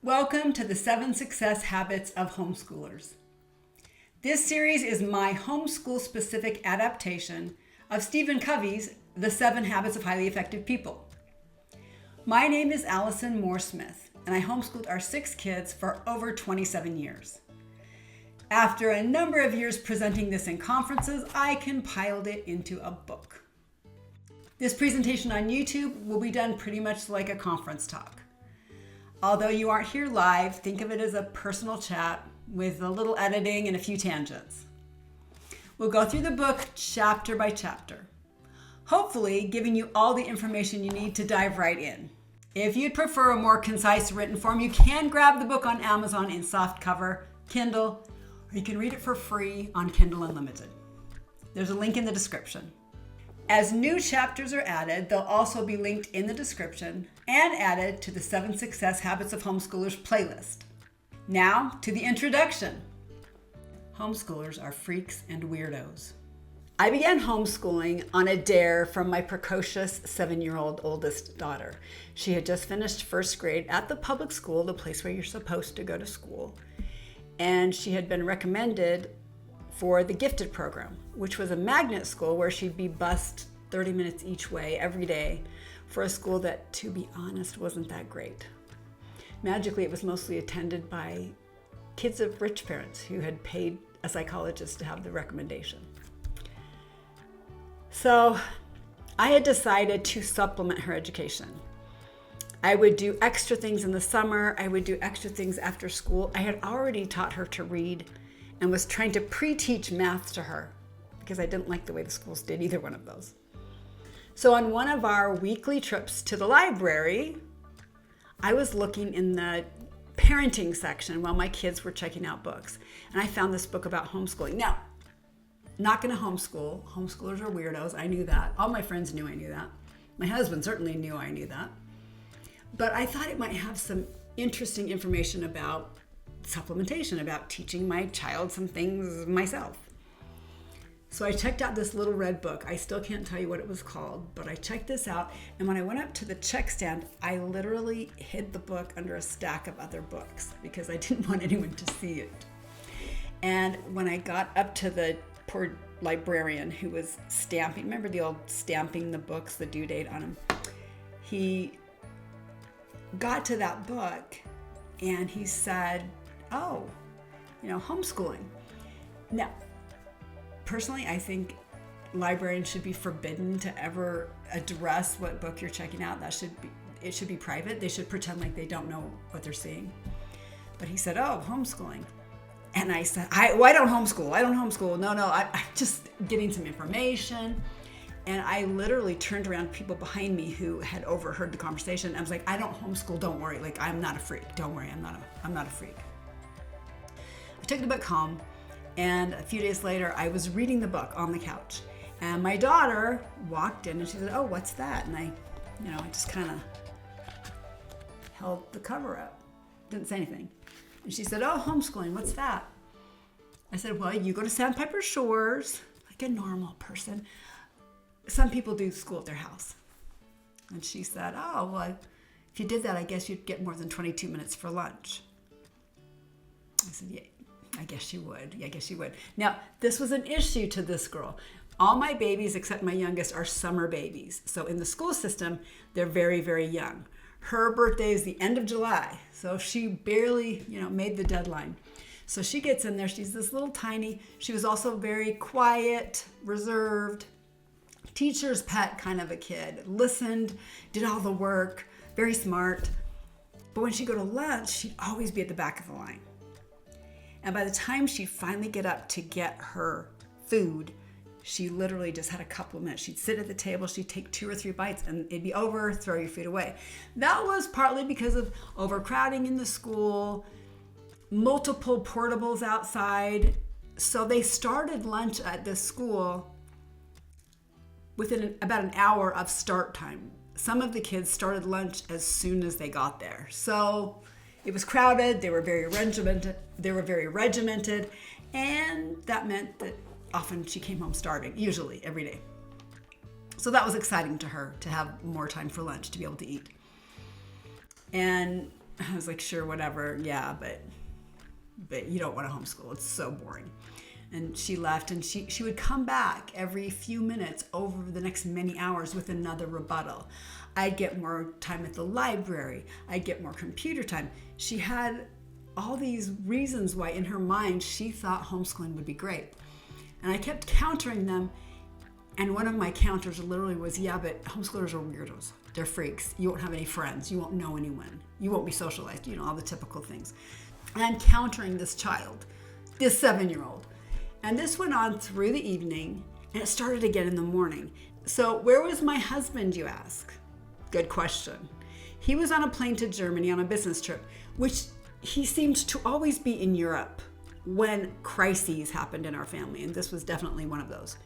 Welcome to the 7 Success Habits of Homeschoolers. This series is my homeschool-specific adaptation of Stephen Covey's The 7 Habits of Highly Effective People. My name is Alison Moore-Smith, and I homeschooled our 6 kids for over 27 years. After a number of years presenting this in conferences, I compiled it into a book. This presentation on YouTube will be done pretty much like a conference talk. Although you aren't here live, think of it as a personal chat with a little editing and a few tangents. We'll go through the book chapter by chapter, hopefully giving you all the information you need to dive right in. If you'd prefer a more concise written form, you can grab the book on Amazon in softcover, Kindle, or you can read it for free on Kindle Unlimited. There's a link in the description. As new chapters are added, they'll also be linked in the description and added to the 7 Success Habits of Homeschoolers playlist. Now to the introduction. Homeschoolers are freaks and weirdos. I began homeschooling on a dare from my precocious 7-year-old oldest daughter. She had just finished first grade at the public school, the place where you're supposed to go to school, and she had been recommended for the gifted program, which was a magnet school where she'd be bused 30 minutes each way every day for a school that, to be honest, wasn't that great. Magically, it was mostly attended by kids of rich parents who had paid a psychologist to have the recommendation. So I had decided to supplement her education. I would do extra things in the summer. I would do extra things after school. I had already taught her to read and was trying to pre-teach math to her because I didn't like the way the schools did either one of those. So on one of our weekly trips to the library, I was looking in the parenting section while my kids were checking out books, and I found this book about homeschooling. Now, not going to homeschool. Homeschoolers are weirdos. I knew that. All my friends knew I knew that. My husband certainly knew I knew that. But I thought it might have some interesting information about supplementation, about teaching my child some things myself. So I checked out this little red book. I still can't tell you what it was called, but I checked this out, and when I went up to the check stand, I literally hid the book under a stack of other books because I didn't want anyone to see it. And when I got up to the poor librarian who was stamping, remember the old stamping the books, the due date on them? He got to that book and he said, homeschooling. Now, personally, I think librarians should be forbidden to ever address what book you're checking out. It should be private. They should pretend like they don't know what they're seeing. But he said, homeschooling. And I said, I don't homeschool. I don't homeschool. No, I'm just getting some information. And I literally turned around to people behind me who had overheard the conversation. I was like, I don't homeschool. Don't worry. Like, I'm not a freak. Don't worry. I'm not a freak. I took the book home, and a few days later, I was reading the book on the couch. And my daughter walked in and she said, what's that? And I just kind of held the cover up. Didn't say anything. And she said, homeschooling, what's that? I said, well, you go to Sandpiper Shores, like a normal person. Some people do school at their house. And she said, if you did that, I guess you'd get more than 22 minutes for lunch. I said, yeah, I guess you would. Yeah, I guess you would. Now, this was an issue to this girl. All my babies, except my youngest, are summer babies. So in the school system, they're very, very young. Her birthday is the end of July. So she barely, made the deadline. So she gets in there. She's this little tiny. She was also very quiet, reserved, teacher's pet kind of a kid. Listened, did all the work, very smart. But when she'd go to lunch, she'd always be at the back of the line. And by the time she'd finally get up to get her food, she literally just had a couple of minutes. She'd sit at the table, she'd take 2 or 3 bites, and it'd be over, throw your food away. That was partly because of overcrowding in the school, multiple portables outside. So they started lunch at this school within about an hour of start time. Some of the kids started lunch as soon as they got there. So it was crowded, they were very regimented, and that meant that often she came home starving, usually every day. So that was exciting to her to have more time for lunch, to be able to eat. And I was like, sure, whatever. Yeah, but you don't want to homeschool. It's so boring. And she left, and she would come back every few minutes over the next many hours with another rebuttal. I'd get more time at the library. I'd get more computer time. She had all these reasons why in her mind she thought homeschooling would be great. And I kept countering them. And one of my counters literally was, yeah, but homeschoolers are weirdos. They're freaks. You won't have any friends. You won't know anyone. You won't be socialized. You know, all the typical things. And I'm countering this child, this 7-year-old. And this went on through the evening, and it started again in the morning. So where was my husband, you ask? Good question. He was on a plane to Germany on a business trip, which he seemed to always be in Europe when crises happened in our family, and this was definitely one of those.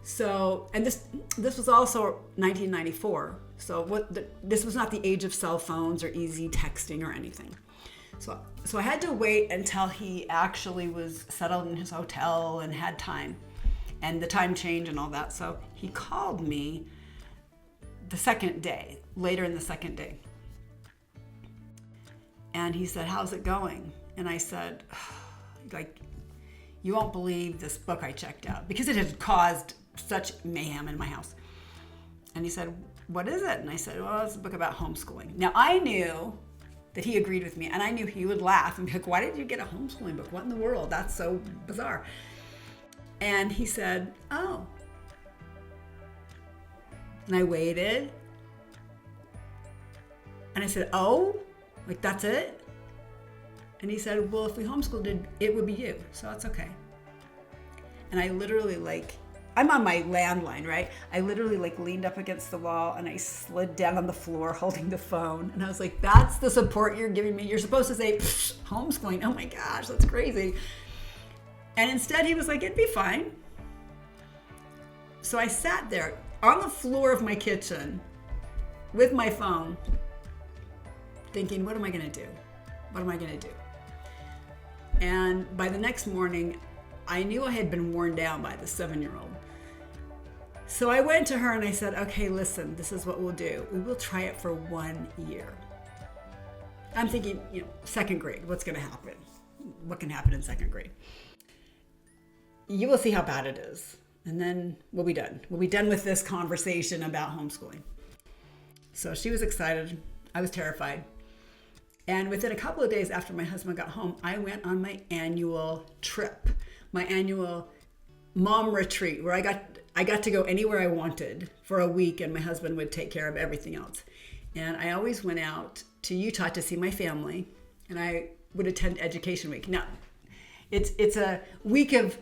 So, and this was also 1994. So this was not the age of cell phones or easy texting or anything. So I had to wait until he actually was settled in his hotel and had time, and the time change and all that. So he called me the second day, later in the second day. And he said, how's it going? And I said, like, you won't believe this book I checked out, because it had caused such mayhem in my house. And he said, what is it? And I said, well, it's a book about homeschooling. Now I knew that he agreed with me, and I knew he would laugh and be like, why did you get a homeschooling book? What in the world? That's so bizarre. And he said, oh. And I waited. And I said, oh, like that's it? And he said, well, if we homeschooled it would be you, so that's okay. And I literally I'm on my landline, right? I literally leaned up against the wall, and I slid down on the floor holding the phone. And I was like, that's the support you're giving me. You're supposed to say, homeschooling. Oh my gosh, that's crazy. And instead he was like, it'd be fine. So I sat there on the floor of my kitchen with my phone thinking, what am I going to do? What am I going to do? And by the next morning, I knew I had been worn down by the 7-year-old. So I went to her and I said, okay, listen, this is what we'll do. We will try it for 1 year. I'm thinking, second grade, what's going to happen? What can happen in second grade? You will see how bad it is. And then we'll be done. We'll be done with this conversation about homeschooling. So she was excited. I was terrified. And within a couple of days after my husband got home, I went on my annual trip, my annual mom retreat, where I got to go anywhere I wanted for a week, and my husband would take care of everything else. And I always went out to Utah to see my family, and I would attend Education Week. Now, it's a week of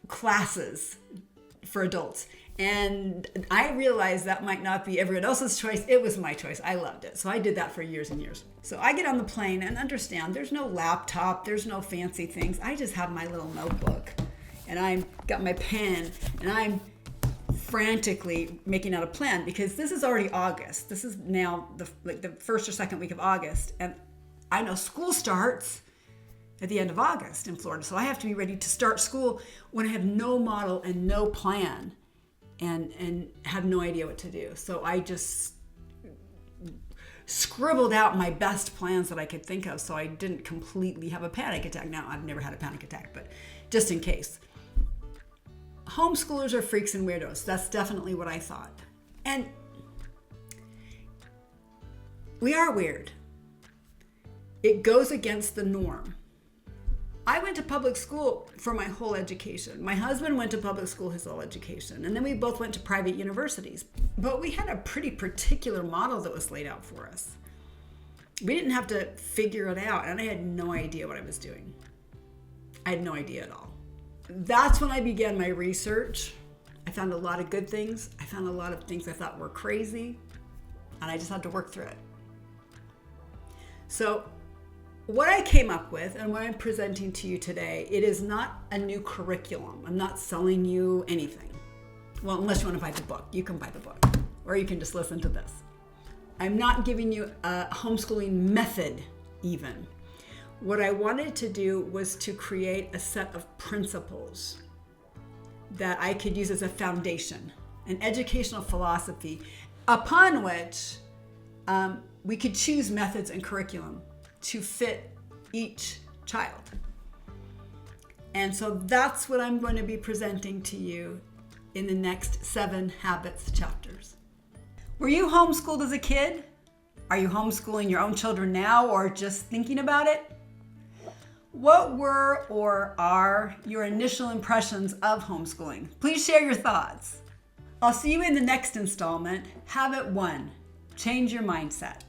classes for adults. And I realized that might not be everyone else's choice. It was my choice. I loved it. So I did that for years and years. So I get on the plane and understand there's no laptop, there's no fancy things. I just have my little notebook, and I've got my pen, and I'm frantically making out a plan, because this is already August. This is now the first or second week of August. And I know school starts at the end of August in Florida. So I have to be ready to start school when I have no model and no plan, and have no idea what to do. So I just scribbled out my best plans that I could think of, so I didn't completely have a panic attack. Now, I've never had a panic attack, but just in case. Homeschoolers are freaks and weirdos. That's definitely what I thought. And we are weird. It goes against the norm. I went to public school for my whole education. My husband went to public school his whole education, and then we both went to private universities. But we had a pretty particular model that was laid out for us. We didn't have to figure it out, and I had no idea what I was doing. I had no idea at all. That's when I began my research. I found a lot of good things. I found a lot of things I thought were crazy, and I just had to work through it. So what I came up with and what I'm presenting to you today, it is not a new curriculum. I'm not selling you anything. Well, unless you want to buy the book. You can buy the book, or you can just listen to this. I'm not giving you a homeschooling method even. What I wanted to do was to create a set of principles that I could use as a foundation, an educational philosophy upon which we could choose methods and curriculum to fit each child. And so that's what I'm going to be presenting to you in the next 7 habits chapters. Were you homeschooled as a kid? Are you homeschooling your own children now or just thinking about it? What were or are your initial impressions of homeschooling? Please share your thoughts. I'll see you in the next installment. Habit 1, change your mindset.